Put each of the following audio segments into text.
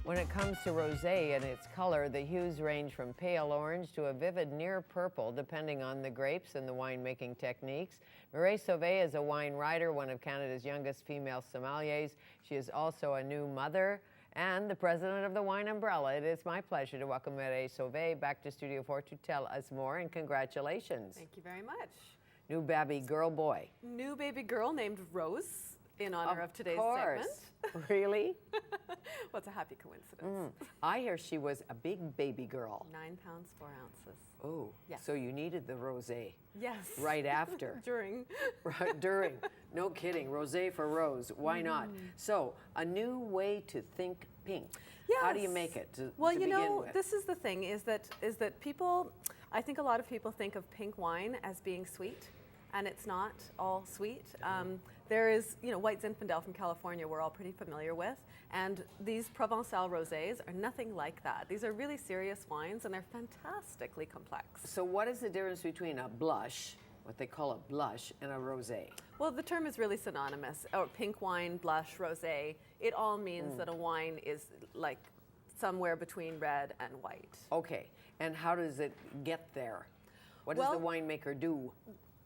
When it comes to rosé and its color, the hues range from pale orange to a vivid near purple, depending on the grapes and the winemaking techniques. Mireille Sauvé is a wine writer, one of Canada's youngest female sommeliers. She is also a new mother and the president of the Wine Umbrella. It is my pleasure to welcome Mireille Sauvé back to Studio 4 to tell us more, and congratulations. Thank you very much. New baby girl boy. New baby girl named Rose, in honor of today's segment. Really? Well, it's a happy coincidence. I hear she was a big baby girl. 9 pounds, 4 ounces. Oh, yes. So you needed the rosé. Yes. Right after. During. Right, during. No kidding. Rosé for Rose. Why not? So, a new way to think pink. Yes. How do you make it to Well, you begin know, with? this is the thing, is that people, I think a lot of people think of pink wine as being sweet, and it's not all sweet. There is, you know, White Zinfandel from California we're all pretty familiar with, and these Provençal rosés are nothing like that. These are really serious wines, and they're fantastically complex. So what is the difference between a blush, what they call a blush, and a rosé? Well, the term is really synonymous. Or pink wine, blush, rosé. It all means that a wine is like somewhere between red and white. Okay, and how does it get there? What does the winemaker do?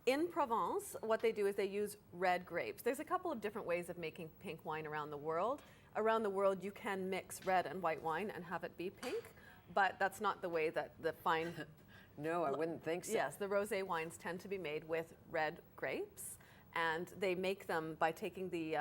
In Provence, what they do is they use red grapes. There's a couple of different ways of making pink wine around the world. Around the world, you can mix red and white wine and have it be pink, but that's not the way that the fine... No, I wouldn't think so. Yes, the rosé wines tend to be made with red grapes, and they make them by taking the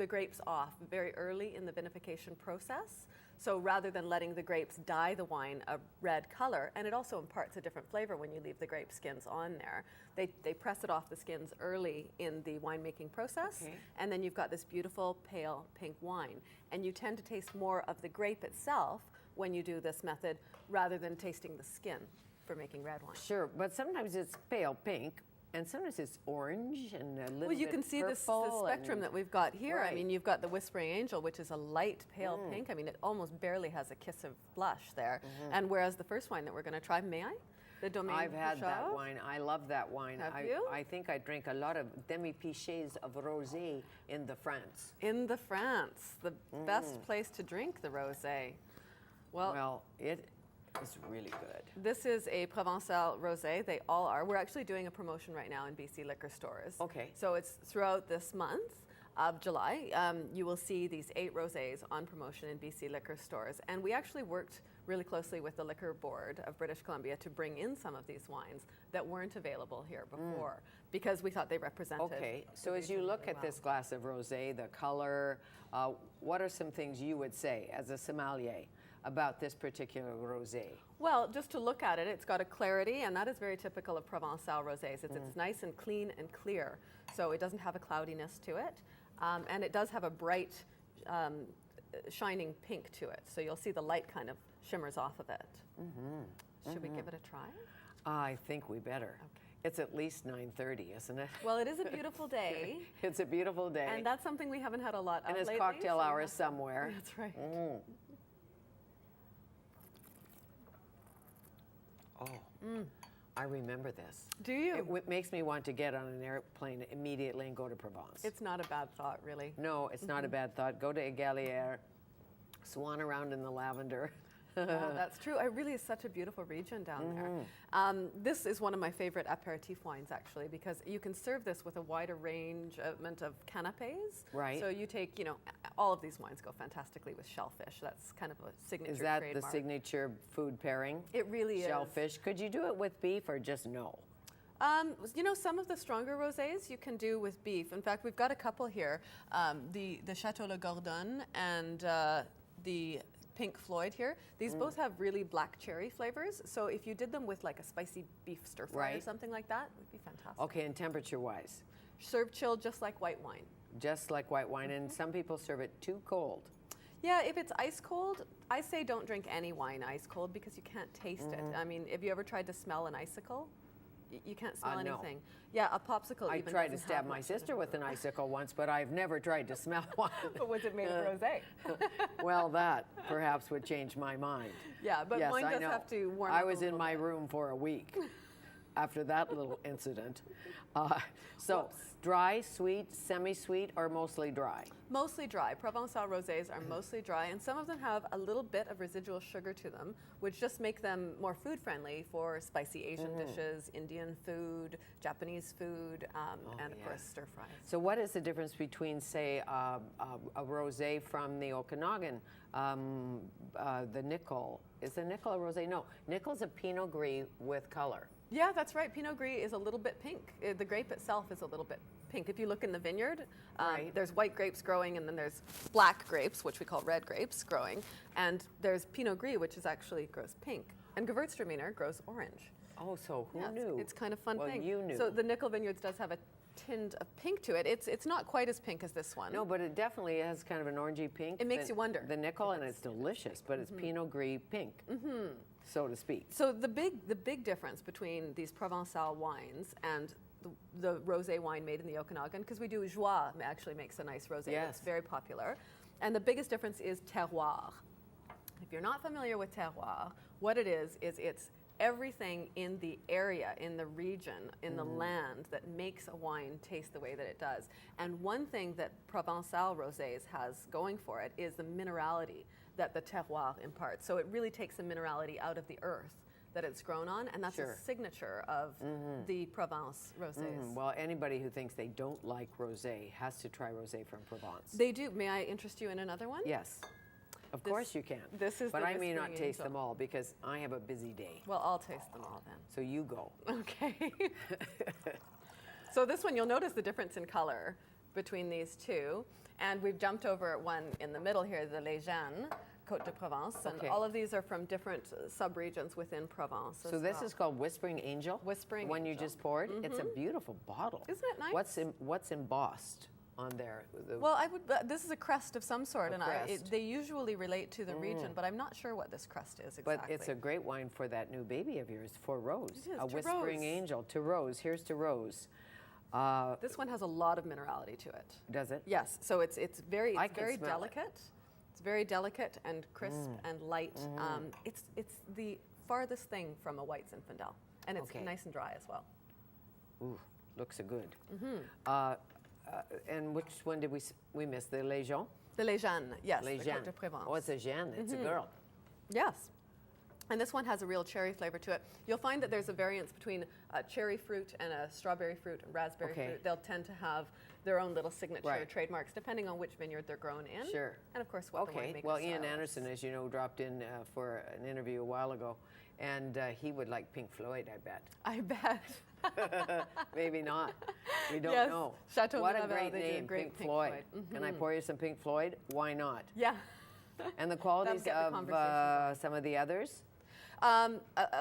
grapes off very early in the vinification process. So rather than letting the grapes dye the wine a red color, and it also imparts a different flavor when you leave the grape skins on there, they press it off the skins early in the winemaking process, and then you've got this beautiful pale pink wine. And you tend to taste more of the grape itself when you do this method rather than tasting the skin for making red wine. Sure, but sometimes it's pale pink, and sometimes it's orange and a little bit Well, you can see the spectrum that we've got here. Right. I mean, you've got the Whispering Angel, which is a light pale pink. I mean, it almost barely has a kiss of blush there. And whereas the first wine that we're going to try, may I? The Domaine I've had that Chauve. wine. I love that wine. Have you? I think I drink a lot of demi-pichets of rosé in the France. In the France, the best place to drink the rosé. Well, it is really good. This is a Provençal rosé. They all are. We're actually doing a promotion right now in BC liquor stores. Okay. So it's throughout this month of July. You will see these 8 rosés on promotion in BC liquor stores. And we actually worked really closely with the Liquor Board of British Columbia to bring in some of these wines that weren't available here before because we thought they represented. Okay, so as you look at this glass of rosé, the color, what are some things you would say as a sommelier about this particular rosé? Well, just to look at it, it's got a clarity, and that is very typical of Provençal rosés. It's nice and clean and clear, so it doesn't have a cloudiness to it, and it does have a bright, shining pink to it. So you'll see the light kind of shimmers off of it. Should we give it a try? I think we better. Okay. It's at least 9:30, isn't it? Well, it is a beautiful day. It's a beautiful day. And that's something we haven't had a lot of and it's lately, cocktail so hour somewhere. That's right. I remember this. Do you? It makes me want to get on an airplane immediately and go to Provence. It's not a bad thought, really. No, it's not a bad thought. Go to Égalière, swan around in the lavender. Yeah, that's true. It really is such a beautiful region down there. This is one of my favorite aperitif wines, actually, because you can serve this with a wider arrangement of canapés. Right. So you take, you know, all of these wines go fantastically with shellfish. That's kind of a signature Is that trademark. the signature food pairing? It really is. Shellfish. Could you do it with beef or just no? You know, some of the stronger rosés you can do with beef. In fact, we've got a couple here. The Chateau Le Gordon and the Pink Floyd here. These both have really black cherry flavors. So if you did them with like a spicy beef stir fry or something like that, it would be fantastic. Okay, and temperature-wise? Serve chilled just like white wine. Just like white wine, and some people serve it too cold. Yeah, if it's ice cold, I say don't drink any wine ice cold because you can't taste it. I mean, have you ever tried to smell an icicle? You can't smell anything. No. Yeah, a popsicle I even tried to doesn't stab have my much sister of with an icicle once, but I've never tried to smell one. But was it made of rosé? Well, that perhaps would change my mind. Yeah, but yes, wine I does know. have to warm I up a was in little my bit. room for a week. after that little incident. So Whoops. dry, sweet, semi-sweet, or mostly dry? Mostly dry. Provençal rosés are mostly dry, and some of them have a little bit of residual sugar to them, which just make them more food friendly for spicy Asian dishes, Indian food, Japanese food, and of course stir fries. So what is the difference between, say, a rosé from the Okanagan, the Nickel? Is the Nickel a rosé? No, Nickel's a Pinot Gris with color. Yeah, that's right. Pinot Gris is a little bit pink. The grape itself is a little bit pink. If you look in the vineyard, Right. there's white grapes growing, and then there's black grapes, which we call red grapes, growing. And there's Pinot Gris, which is actually grows pink. And Gewürztraminer grows orange. Oh, so who Yeah, knew? It's kind of fun Well, thing. you knew. So the Nickel Vineyards does have a tint of pink to it. It's not quite as pink as this one. No, but it definitely has kind of an orangey pink. It makes you wonder The Nickel, if and it's delicious, but it's Pinot Gris pink, so to speak. So the big difference between these Provençal wines and the rosé wine made in the Okanagan, because we do Joie actually makes a nice rosé Yes. that's very popular, and the biggest difference is terroir. If you're not familiar with terroir, what it is it's everything in the area, in the region, in the land that makes a wine taste the way that it does. And one thing that Provençal rosés has going for it is the minerality that the terroir imparts. So it really takes the minerality out of the earth that it's grown on, and that's Sure. a signature of the Provence rosés. Well, anybody who thinks they don't like rosé has to try rosé from Provence. They do. May I interest you in another one? Yes, of course you can. this is but the I may not Whispering taste Angel. them all because I have a busy day. Well, I'll taste them all then. So you go. Okay. So this one, you'll notice the difference in color between these two. And we've jumped over at one in the middle here, the Légane, Côte de Provence. And Okay. all of these are from different sub-regions within Provence. So this is called Whispering Angel? Whispering One you Angel. just poured? It's a beautiful bottle. Isn't it nice? What's embossed on there? Well, this is a crest of some sort, A and crest. they usually relate to the region, but I'm not sure what this crest is exactly. But it's a great wine for that new baby of yours, for Rose. It is, a to Whispering Rose. Angel. To Rose. Here's to Rose. This one has a lot of minerality to it. Does it? Yes, so it's very I can smell it. delicate. It's very delicate and crisp and light. It's the farthest thing from a white Zinfandel, and it's Okay. nice and dry as well. Ooh, looks so good. And which one did we miss? The Légion? The Légane, yes, the Légane. Côte de Provence. Oh, it's a Jeanne. It's a girl. Yes. And this one has a real cherry flavor to it. You'll find that there's a variance between a cherry fruit and a strawberry fruit and raspberry Okay. fruit. They'll tend to have their own little signature Right. trademarks depending on which vineyard they're grown in. Sure. And of course what the Okay. winemaker Well, Ian style is. Anderson, as you know, dropped in for an interview a while ago, and he would like Pink Floyd, I bet. I bet. Maybe not. We don't Yes. know. Chateau What a Miraval, great they do a name, great Pink Floyd. Can I pour you some Pink Floyd? Why not? Yeah. And the qualities get the of conversation some of the others?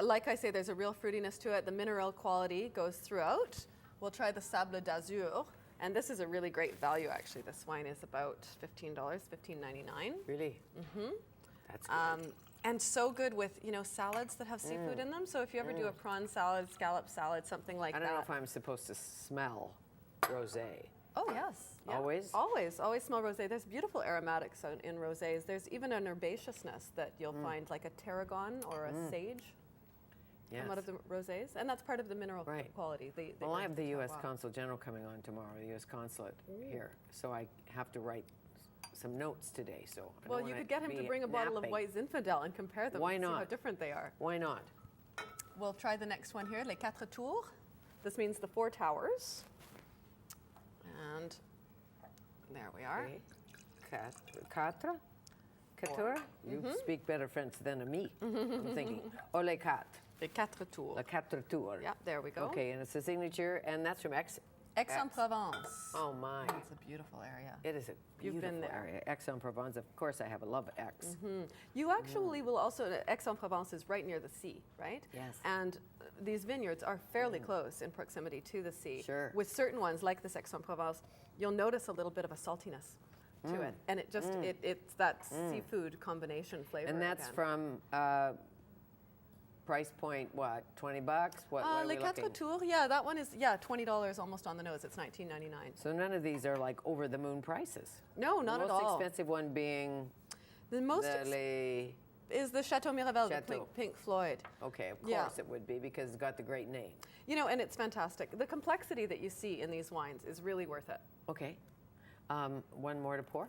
Like I say, there's a real fruitiness to it. The mineral quality goes throughout. We'll try the Sable d'Azur. And this is a really great value, actually. This wine is about $15, $15.99. Really? Mm-hmm. That's good. And so good with, salads that have seafood in them. So if you ever do a prawn salad, scallop salad, something like I that. don't know if I'm supposed to smell rosé. Oh, yes. Yeah. Always? Always smell rosé. There's beautiful aromatics in rosés. There's even an herbaceousness that you'll find, like a tarragon or a sage Yes. come out of the rosés. And that's part of the mineral Right. quality. Well, I have the U.S. Wow. Consul General coming on tomorrow, the U.S. Consulate here. So I have to write some notes today. So I Well, don't you wanna could get him to be bring a bottle of napping. white Zinfandel and compare them Why and see how not? different they are. Why not? We'll try the next one here, Les Quatre Tours. This means the 4 towers. And there we are. Okay. Quatre? Quatre? You speak better French than me. I'm thinking. Oh, les quatre. Les Quatre Tours. Les quatre tours. Yeah, there we go. Okay, and it's a signature, and that's from Aix-en-Provence. Oh, my. It's a beautiful area. It is a You've beautiful been there. area. Aix-en-Provence, of course, I have a love Aix. You actually will also, Aix-en-Provence is right near the sea, right? Yes. And these vineyards are fairly close in proximity to the sea. Sure. With certain ones, like this Aix-en-Provence, you'll notice a little bit of a saltiness to it. And it just, it's that seafood combination flavor. And that's again. from price point, what, $20? What are we Les Quatre looking? Tours, yeah, that one is, $20 almost on the nose. It's $19.99. So none of these are like over the moon prices. No, not the at most all. expensive one being The most the is the Chateau Mirabeau, the Chateau. Pink Floyd. Okay, of Yeah. course it would be because it's got the great name. You know, and it's fantastic. The complexity that you see in these wines is really worth it. Okay. One more to pour.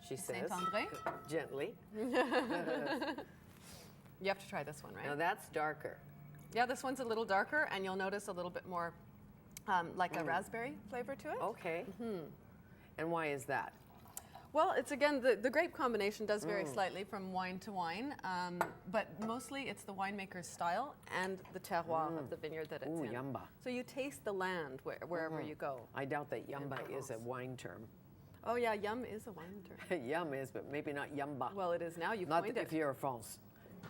She says. Saint-André. Gently. You have to try this one, right? Now that's darker. Yeah, this one's a little darker, and you'll notice a little bit more like a raspberry flavor to it. Okay. And why is that? Well, it's again, the grape combination does vary slightly from wine to wine, but mostly it's the winemaker's style and the terroir of the vineyard that it's Ooh, in. yamba. So you taste the land wherever you go. I doubt that yamba is a wine term. Oh yeah, yum is a wine term. Yum is, but maybe not yamba. Well, it is now. You've Not coined if it. you're France.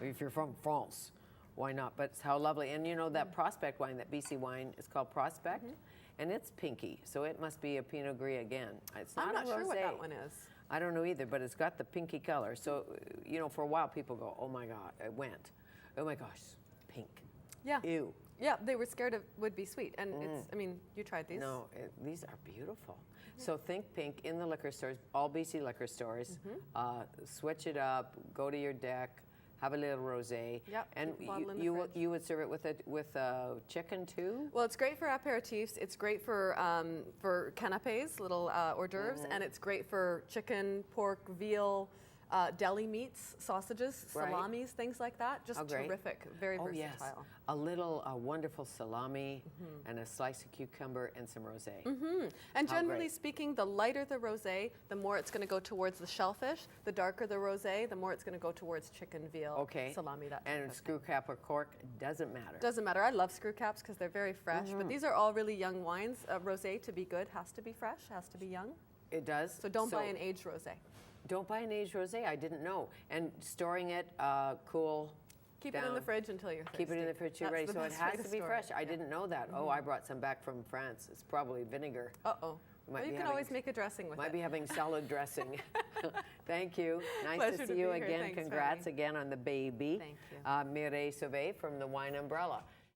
If you're from France, why not? But it's how lovely. And you know that Prospect wine, that BC wine, is called Prospect, and it's pinky, so it must be a Pinot Gris again. It's not I'm not a sure what rosé. that one is. I don't know either, but it's got the pinky color. So, you know, for a while people go, oh my God, it went. Oh my gosh, pink. Yeah. Ew. Yeah, they were scared it would be sweet, and it's. I mean, you tried these. No, these are beautiful. So think pink in the liquor stores, all BC liquor stores. Switch it up, go to your deck, have a little rosé. Yep, And keep the bottle in the you fridge. would serve it with chicken too? Well, it's great for aperitifs. It's great for canapés, little hors d'oeuvres, and it's great for chicken, pork, veal, deli meats, sausages, Right. salamis, things like that. Just Oh, great. terrific, very Oh yes, versatile. a little wonderful salami and a slice of cucumber and some rosé. And How generally great. speaking, the lighter the rosé, the more it's going to go towards the shellfish. The darker the rosé, the more it's going to go towards chicken, veal, Okay. salami, that type And of thing. screw cap or cork doesn't matter. Doesn't matter. I love screw caps because they're very fresh. But these are all really young wines. Rosé to be good has to be fresh, has to be young. It does. So don't buy an aged rosé. Don't buy an aged rosé. I didn't know. And storing it cool. Keep it in the fridge until you're thirsty. Keep it in the fridge till you're ready. That's So the it best way has to be store fresh. it. I didn't know that. Oh, I brought some back from France. It's probably vinegar. Uh-oh. Might Well, be you can having- always make a dressing with Might it. be having salad dressing. Thank you. Nice Pleasure to to see you be here. again. Thanks, Congrats Fanny. again on the baby. Thank you. Mireille Sauvé from the Wine Umbrella.